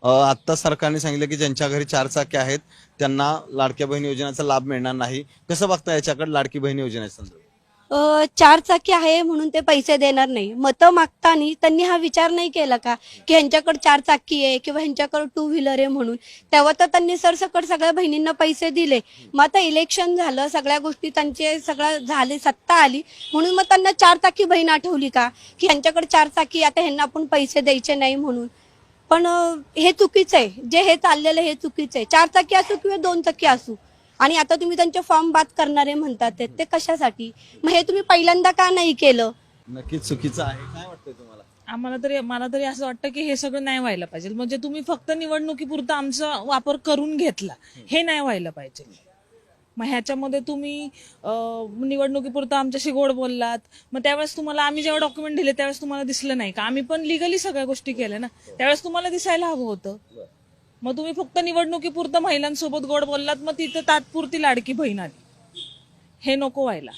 आता सरकारने सांगितलं की ज्यांच्या घरी 4 चाकी आहेत त्यांना लाडक्या बहीण योजनेचा लाभ मिळणार नाही. कसं बघता याच्याकडे लाडकी बहीण योजनेच्या संदर्भात? 4 चाकी आहे म्हणून ते पैसे देणार नाही. मतं मागताना त्यांनी हा विचार नाही केला का की ह्यांच्याकडे 4 चाकी आहे किंवा ह्यांच्याकडे 2 व्हीलर आहे म्हणून. तेव्हा तर त्यांनी सरसकट सगळ्या बहिणींना पैसे दिले. मग आता इलेक्शन झालं, सगळ्या गोष्टी त्यांचे सगळं झाले, सत्ता आली म्हणून मग त्यांना 4 चाकी बहीण आठवली का की ह्यांच्याकडे 4 चाकी, आता ह्यांना आपण पैसे द्यायचे नाही म्हणून. पण हे चुकीचं आहे. जे हे चाललेलं हे चुकीचं आहे. 4 चाकी असू किंवा 2 चाकी असू. आणि आता तुम्ही त्यांचे फॉर्म बाद करणारे म्हणतात ते कशासाठी? मग हे तुम्ही पहिल्यांदा का नाही केलं? नक्कीच चुकीचं आहे. काय वाटतंय तुम्हाला? मला तरी असं वाटतं की हे सगळं नाही व्हायला पाहिजे. म्हणजे तुम्ही फक्त निवडणुकीपुरता आमचा वापर करून घेतला, हे नाही व्हायला पाहिजे. मग ह्याच्यामध्ये तुम्ही निवडणुकीपुरता आमच्याशी गोड बोललात, मग त्यावेळेस तुम्हाला आम्ही जेव्हा डॉक्युमेंट दिले त्यावेळेस तुम्हाला दिसलं नाही का? आम्ही पण लिगली सगळ्या गोष्टी केल्या ना, त्यावेळेस तुम्हाला दिसायला हवं होतं. मग तुम्ही फक्त निवडणुकीपुरतं महिलांसोबत गोड बोललात, मग तिथं तात्पुरती लाडकी बहीण आली. हे नको व्हायला.